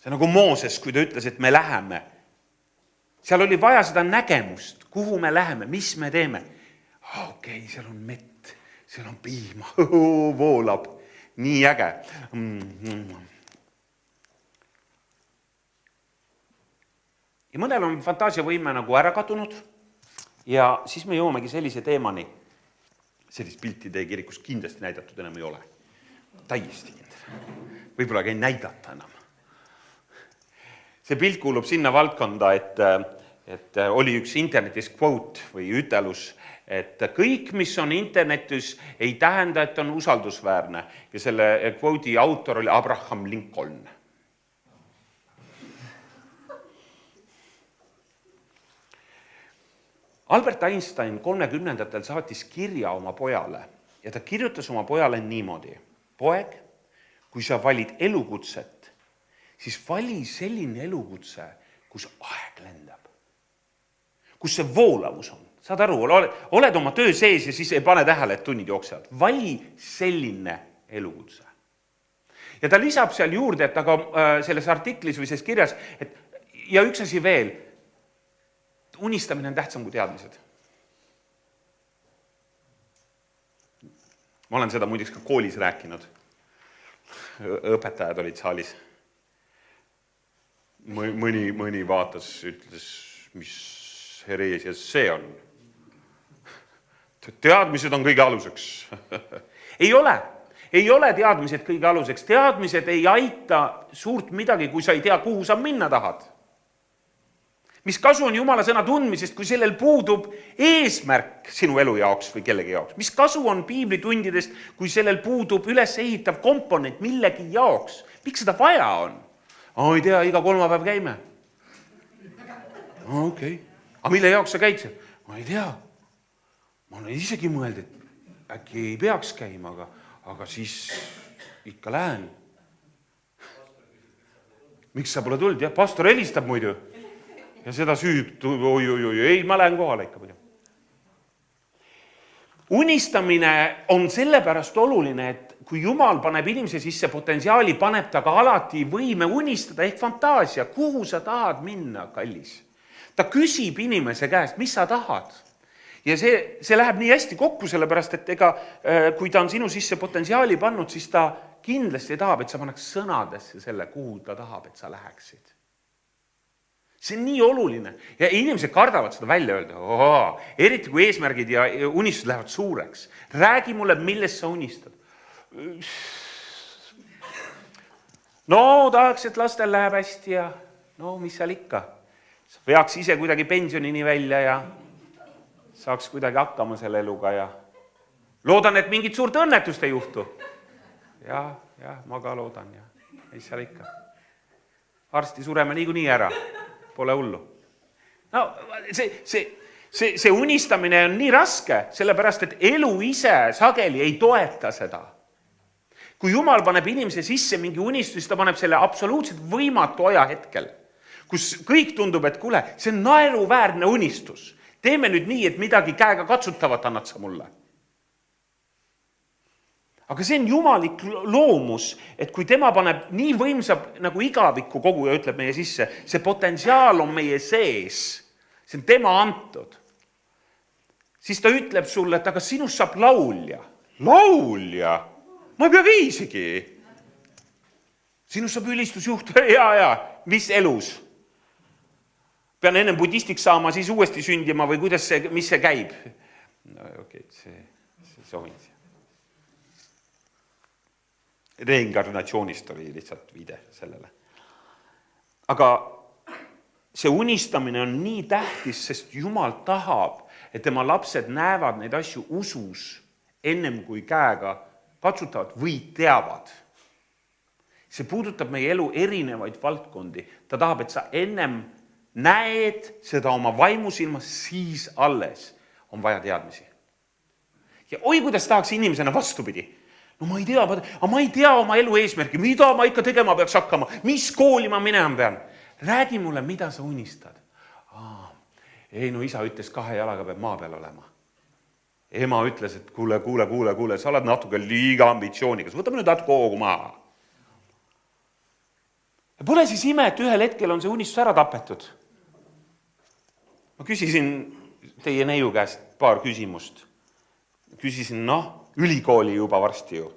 See nagu Mooses, kui ta ütles, et me läheme. Seal oli vaja seda nägemust, kuhu me läheme, mis me teeme. Okei, seal on mett, seal on piima, voolab, nii äge. Ja mõnel on fantaasiavõime nagu ära kadunud ja siis me jõuamegi sellise teemani. Sellist pilti teie kirikus kindlasti näidatud enam ei ole. Täiesti kindel. Võib-olla ei näidata enam. See pilt kuulub sinna valdkonda, et oli üks internetis quote või ütelus, et kõik, mis on internetis, ei tähenda, et on usaldusväärne. Ja selle quote'i autor oli Abraham Lincoln. Albert Einstein 30-ndatel saatis kirja oma pojale ja ta kirjutas oma pojale niimoodi. Poeg, kui sa valid elukutset, siis vali selline elukutse, kus aeg lendab. Kus see voolavus on. Saad aru, oled oma töö sees ja siis ei pane tähele, et tunnid jooksevad. Vali selline elukutse. Ja ta lisab seal juurde, et aga selles artiklis või selles kirjas, ja üks asi veel, unistamine on tähtsam kui teadmised. Ma olen seda muideks ka koolis rääkinud. Õpetajad olid saalis. Mõni vaatas, ütles, mis hereesias see on. Teadmised on kõige aluseks. Ei ole teadmised kõige aluseks. Teadmised ei aita suurt midagi, kui sa ei tea, kuhu sa minna tahad. Mis kasu on Jumala sõna tundmisest, kui sellel puudub eesmärk sinu elu jaoks või kellegi jaoks? Mis kasu on piiblitundidest, kui sellel puudub üles ehitav komponent millegi jaoks? Miks seda vaja on? Ei tea, iga kolmapäev käime. Okei. Aga mille jaoks sa käid seal? Ma ei tea. Ma olen isegi mõeld, et äkki ei peaks käima, aga siis ikka lähen. Miks sa pole tulnud? Jah, pastor helistab muidu. Ja seda süüd, ei, ma lähen kohale ikka. unistamine on sellepärast oluline, et kui Jumal paneb inimese sisse potentsiaali, paneb ta ka alati võime unistada ehk fantaasia, kuhu sa tahad minna, kallis. Ta küsib inimese käest, mis sa tahad. Ja see läheb nii hästi kokku, sellepärast, et ega kui ta on sinu sisse potentsiaali pannud, siis ta kindlasti tahab, et sa paneks sõnadesse selle, kuhu ta tahab, et sa läheksid. See on nii oluline ja inimesed kardavad seda välja öelda. Eriti kui eesmärgid ja unistused lähevad suureks. Räägi mulle, millest sa unistad. No tahaks, et lastel läheb hästi ja no mis seal ikka. Sa peaks ise kuidagi pensionini välja ja saaks kuidagi hakkama selle eluga ja loodan, et mingit suurt õnnetust ei juhtu. Ja, ma ka loodan ja mis seal ikka. Arsti sureme niikuinii ära. Pole hullu. No, see unistamine on nii raske, sellepärast, et elu ise sageli ei toeta seda. Kui Jumal paneb inimese sisse mingi unistus, siis ta paneb selle absoluutselt võimatu aja hetkel, kus kõik tundub, et kuule, see on naeruväärne unistus. Teeme nüüd nii, et midagi käega katsutavat annad sa mulle. Aga see on jumalik loomus, et kui tema paneb nii võimsa nagu igaviku kogu ja ütleb meie sisse, see potentsiaal on meie sees, see on tema antud, siis ta ütleb sulle, et aga sinust saab laulja. Laulja? Ma ei pea viisigi. Sinust saab ülistusjuht, ja, mis elus? Pean ennem budistiks saama, siis uuesti sündima või mis see käib? No okei, see soovin siia. Reinkarnatsioonist oli lihtsalt viide sellele. Aga see unistamine on nii tähtis, sest Jumal tahab, et tema lapsed näevad neid asju usus ennem kui käega katsutavad või teavad. See puudutab meie elu erinevaid valdkondi. Ta tahab, et sa ennem näed seda oma vaimusilmas, siis alles on vaja teadmisi. Ja oi, kuidas tahaks inimesena vastupidi. No ma ei tea oma elu eesmärki, mida ma ikka tegema peaks hakkama, mis kooli ma minema pean. Räägi mulle, mida sa unistad. Ei, no isa ütles 2 jalaga peab maa peal olema. Ema ütles, et kuule, sa oled natuke liiga ambitsioonikas, võtame nüüd natuke hoogu maha. Ja pole siis ime, et ühel hetkel on see unistus ära tapetud. Ma küsisin teie neiu käest paar küsimust. Küsisin, ülikooli juba varsti ju.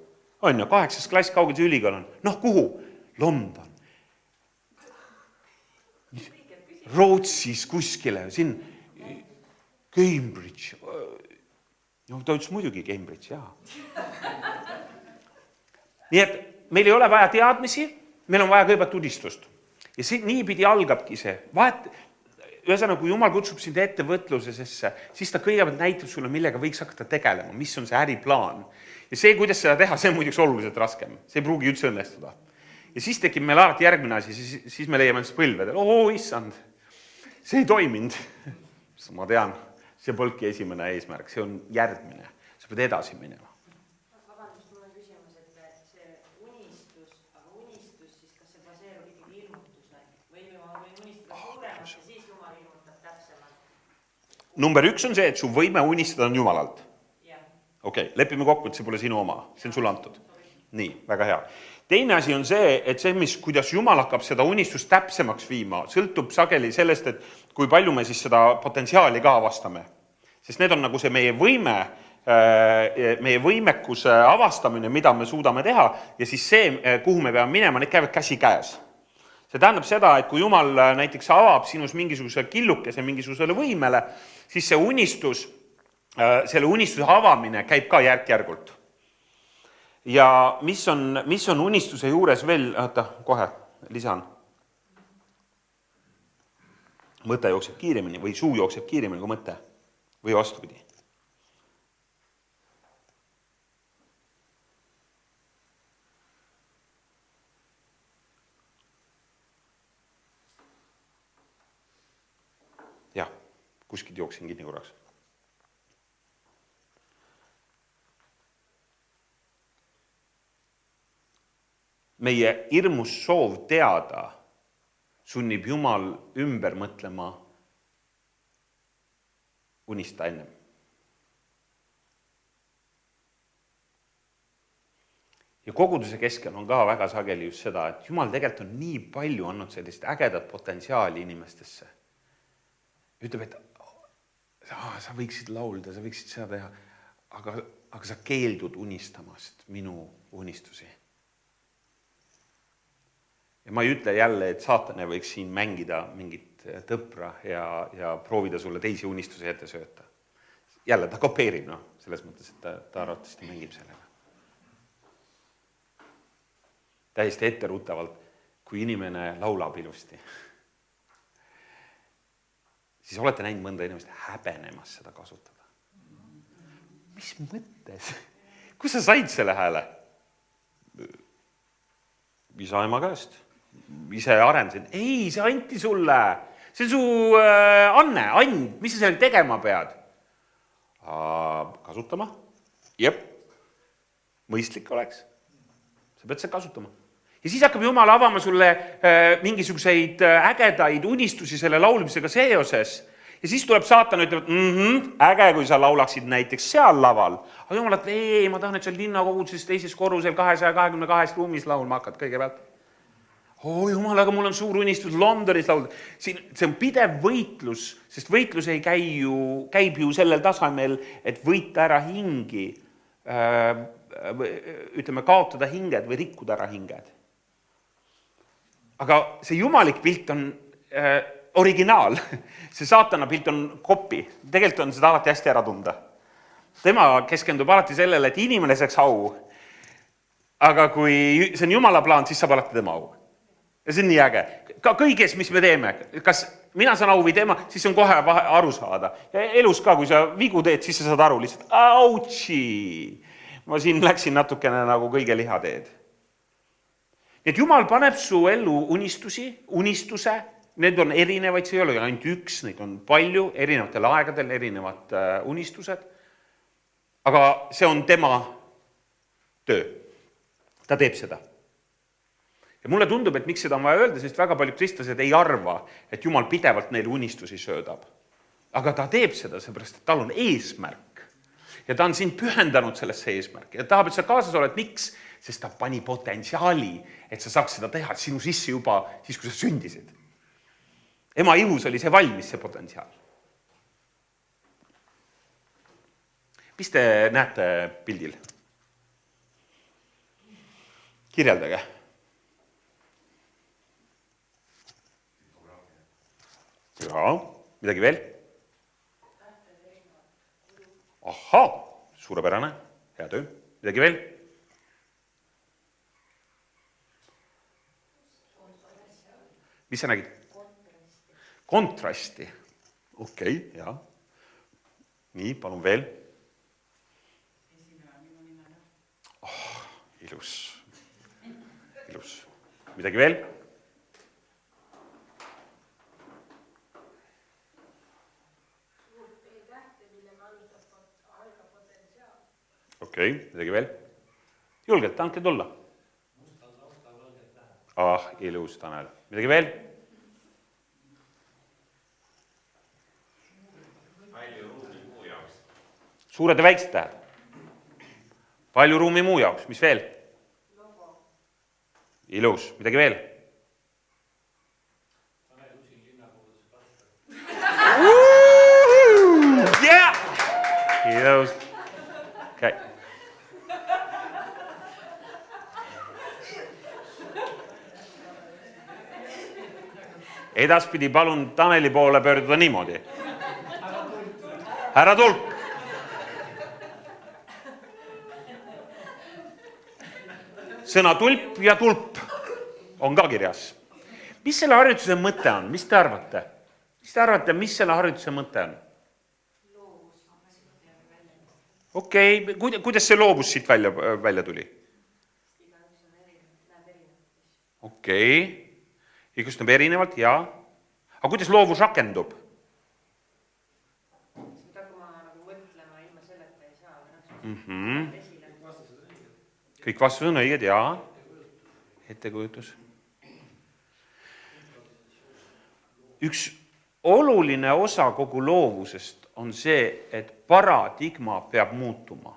On ju, 8. klass, kaugel see ülikool on. Kuhu? London. Rootsis kuskile, siin Cambridge. No ta ütles muidugi Cambridge, jaa. Nii et meil ei ole vaja teadmisi, meil on vaja kõigepealt unistust. Ja niipidi algabki see. Ühesõnaga, kui Jumal kutsub sind ettevõtlusesse, siis ta kõigepealt näitab sulle, millega võiks hakata tegelema, mis on see äriplaan. Ja see, kuidas seda teha, see on muidugi oluliselt raskem. See ei pruugi üldse õnnestuda. Ja siis tekib meil alati järgmine asi, siis me leiame ennast põlvedel. Issand, see ei toiminud. Ma tean, see polnudki esimene eesmärk, see on järgmine. Sa pead edasi minema. Vabandust, mul on küsimus, et see unistus, aga unistus, siis kas see baseerub ikkagi ilmutusel? Või ma võin unistada suuremat ja siis Jumal ilmutab täpsemalt? Number 1 on see, et su võime unistada on Jumalalt. Okei, lepime kokku, et see pole sinu oma, see on sulle antud. Nii, väga hea. Teine asi on see, et kuidas Jumal hakkab seda unistust täpsemaks viima, sõltub sageli sellest, et kui palju me siis seda potentsiaali ka avastame. Sest need on nagu see meie võimekuse avastamine, mida me suudame teha, ja siis see, kuhu me peame minema, need käivad käsi käes. See tähendab seda, et kui Jumal näiteks avab sinus mingisuguse killukese mingisugusele võimele, siis see unistus, selle unistuse avamine käib ka järk-järgult. Ja mis on unistuse juures veel, kohe lisan. Mõte jookseb kiiremini või suu jookseb kiiremini kui mõte või vastupidi. Jah, kuskilt jooksin kinni korraks. Meie hirmus soov teada sunnib Jumal ümber mõtlema unista ennem. ja koguduse keskel on ka väga sageli just seda, et Jumal tegelikult on nii palju andnud sellist ägedat potentsiaali inimestesse. Ütleb, et sa võiksid laulda, sa võiksid seda teha, aga sa keeldud unistamast minu unistusi. Ja ma ei ütle jälle, et saatane võiks siin mängida mingit tõpra ja proovida sulle teisi unistusi ette sööta. Jälle ta kopeerib, selles mõttes, et ta arvatavasti mängib sellega. Täiesti etteruttavalt, kui inimene laulab ilusti, siis olete näinud mõnda inimest häbenemas seda kasutada. Mis mõttes? Kus sa said selle hääle? Isa ema käest. Ise arendasin. Ei, see anti sulle. See on su anne, mis sa selle tegema pead? Kasutama? Jep. Mõistlik oleks. Sa pead seda kasutama. Ja siis hakkab Jumal avama sulle mingisuguseid ägedaid unistusi selle laulmisega seoses. Ja siis tuleb saatan ja ütleb, äge, kui sa laulaksid näiteks seal laval. Aga Jumal, et ma tahan, et seal linnakoguduses teises korrusel 222 ruumis laulma hakkad kõigepealt. Jumal, aga mul on suur unistus Londonis laulda. See on pidev võitlus, sest võitlus ei käib ju sellel tasemel, et võita ära hingi, ütleme, kaotada hinged või rikkuda ära hinged. Aga see jumalik pilt on originaal. See saatana pilt on kopi. Tegelikult on seda alati hästi ära tunda. Tema keskendub alati sellele, et inimene saaks au. Aga kui see on Jumala plaan, siis saab alati tema au. Ja see on nii äge. Ka kõiges, mis me teeme, kas mina saan au või tema, siis on kohe aru saada. Ja elus ka, kui sa vigu teed, siis sa saad aru lihtsalt, autši. Ma siin läksin natukene nagu kõige liha teed. Et Jumal paneb su ellu unistuse, need on erinevaid, see ei ole ainult üks, neid on palju, erinevatel aegadel, erinevad unistused, aga see on tema töö. Ta teeb seda. Ja mulle tundub, et miks seda on vaja öelda, sest väga paljud kristlased ei arva, et Jumal pidevalt neile unistusi söödab. Aga ta teeb seda, seepärast, et tal on eesmärk. Ja ta on sind pühendanud sellesse eesmärki. Ja tahab, et sa kaasas oled, miks? Sest ta pani potentsiaali, et sa saaks seda teha sinu sisse juba siis, kui sa sündisid. Ema ihus oli see valmis, see potentsiaal. Mis te näete pildil? Kirjeldage. Jaa, midagi veel? Ahaa, suurepärane, hea töö. Midagi veel? Mis sa nägid? Kontrasti. Okei, jaa. Nii, palun veel. Ilus. Midagi veel? Okei, midagi veel? Julgelt, andke tulla. Ilus, Tanel. Midagi veel? Palju ruumi muu jaoks. Suured ja väiksed tähed. Palju ruumi muu jaoks. Mis veel? Logo. Ilus. Midagi veel? Tanel Usin linnakoguduse pastor. Yeah! Ilus. Okay. Edaspidi palun Taneli poole pöörduda niimoodi. Härra Tulp. Sõna tulp ja tulp on ka kirjas. Mis selle harjutuse mõte on? Mis te arvate? Mis selle harjutuse mõte on? Okei, kuidas see loobus siit välja tuli? Okei. Igus näeb erinevalt, jaa. Aga kuidas loovus rakendub? Seda, kui ma mõtlema ilma selleta ei saa. Kõik vastused on õiged, jaa. Ettekujutus. Üks oluline osa kogu loovusest on see, et paradigma peab muutuma.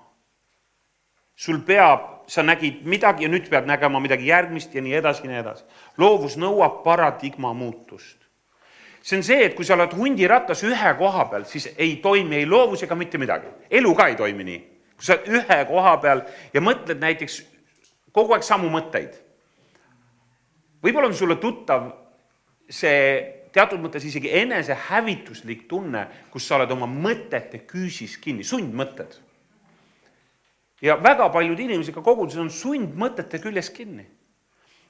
sul peab, sa nägid midagi ja nüüd pead nägema midagi järgmist ja nii edasi ja nii edasi. Loovus nõuab paradigma muutust. See on see, et kui sa oled hundirattas ühe koha peal, siis ei toimi ei loovus ega mitte midagi. Elu ka ei toimi nii. Kui sa oled ühe koha peal ja mõtled näiteks kogu aeg samu mõtteid. Võib-olla on sulle tuttav see teatud mõttes isegi enese hävituslik tunne, kus sa oled oma mõtete küüsis kinni, sundmõtted. Ja väga paljud inimesed ka koguduses on sundmõtete küljes kinni.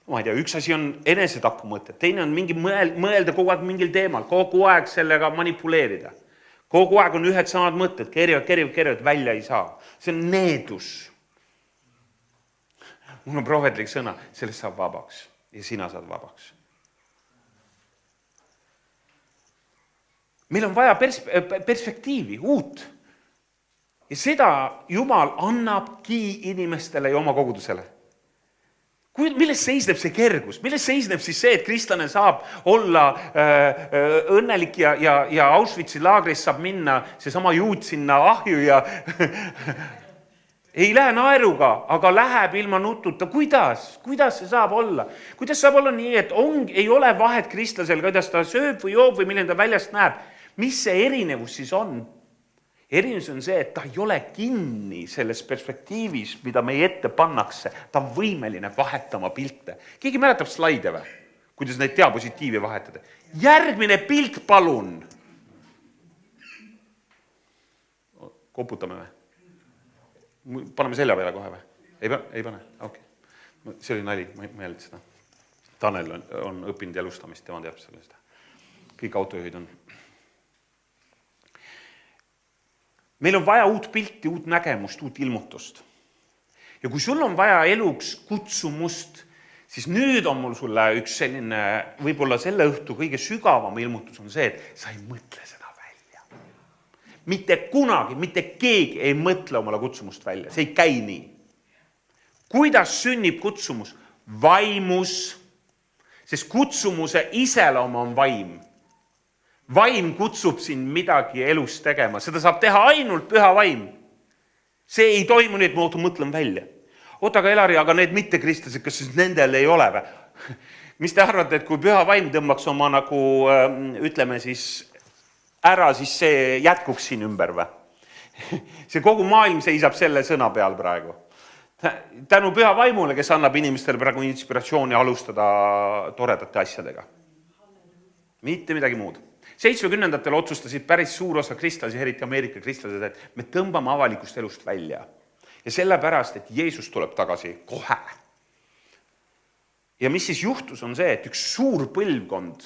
Ma ei tea, üks asi on enesetapu mõtted, teine on mingi mõelda kogu aeg mingil teemal, kogu aeg sellega manipuleerida. Kogu aeg on ühed samad mõtted, kerivad, välja ei saa. See on needus. Mul on prohvetlik sõna, sellest saab vabaks ja sina saad vabaks. Meil on vaja perspektiivi, uut. Ja seda Jumal annabki inimestele ja oma kogudusele. Milles seisneb see kergus? Milles seisneb siis see, et kristlane saab olla õnnelik ja Auschwitzi laagris saab minna see sama juut sinna ahju ja ei lähe naeruga, aga läheb ilma nututa. Kuidas see saab olla? Kuidas saab olla nii, et ei ole vahet kristlasel, kuidas ta sööb või joob või milline ta väljast näeb? Mis see erinevus siis on? Erinevus on see, et ta ei ole kinni selles perspektiivis, mida meie ette pannakse. Ta on võimeline vahetama pilte. Keegi mäletab slaide või? Kuidas neid diapositiivi vahetada? Järgmine pilt, palun! Koputame või? Paneme selja peale kohe või? Ei pane? Okay. See oli nali, ma ei meeldi seda. Tanel on õppinud elustamist, tema teab sellest. Kõik autojuhid on. Meil on vaja uut pilti, uut nägemust, uut ilmutust. Ja kui sul on vaja eluks kutsumust, siis nüüd on mul sulle üks selline, võib-olla selle õhtu kõige sügavam ilmutus on see, et sa ei mõtle seda välja. Mitte kunagi, mitte keegi ei mõtle omale kutsumust välja. See ei käi nii. Kuidas sünnib kutsumus? Vaimus, sest kutsumuse iseloom on vaim. Vaim kutsub sind midagi elus tegema. Seda saab teha ainult püha vaim. See ei toimu nii, et ma mõtlen välja. Oota, aga Elari, aga need mittekristlased, kas siis nendel ei ole või? Mis te arvate, et kui püha vaim tõmbaks oma nagu, ütleme siis, ära, siis see jätkuks siin ümber või? See kogu maailm seisab selle sõna peal praegu. Tänu püha vaimule, kes annab inimestele praegu inspiratsiooni alustada toredate asjadega. Mitte midagi muud. 70-ndatel otsustasid päris suur osa kristlasi, eriti Ameerika kristlased, et me tõmbame avalikust elust välja. Ja sellepärast, et Jeesus tuleb tagasi kohe. Ja mis siis juhtus on see, et üks suur põlvkond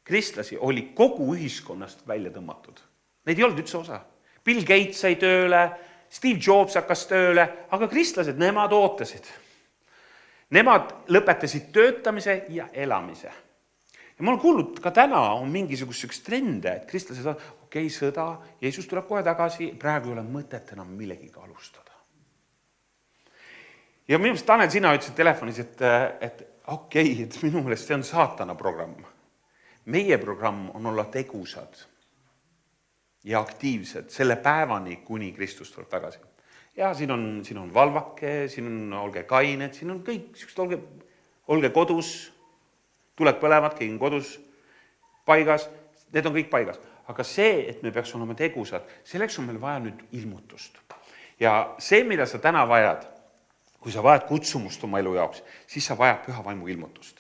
kristlasi oli kogu ühiskonnast välja tõmmatud. Neid ei olnud üldse osa. Bill Gates sai tööle, Steve Jobs hakkas tööle, aga kristlased, nemad ootasid. Nemad lõpetasid töötamise ja elamise. Ja ma olen kuulnud, ka täna on mingisuguseks trende, et kristlased on, okei, sõda, Jeesus tuleb kohe tagasi, praegu ei ole mõtet enam millegiga alustada. Ja minu meelest, Tanel, sina ütlesid telefonis, et okei, et minu meelest see on saatana programm. Meie programm on olla tegusad ja aktiivsed selle päevani, kuni Kristus tuleb tagasi. Ja siin on valvake, siin on olge kained, siin on kõik, olge kodus, tuled põlevad, keegi on kodus paigas, need on kõik paigas. Aga see, et me peaks olema tegusad, selleks on meil vaja nüüd ilmutust. Ja see, mida sa täna vajad, kui sa vajad kutsumust oma elu jaoks, siis sa vajad püha vaimu ilmutust.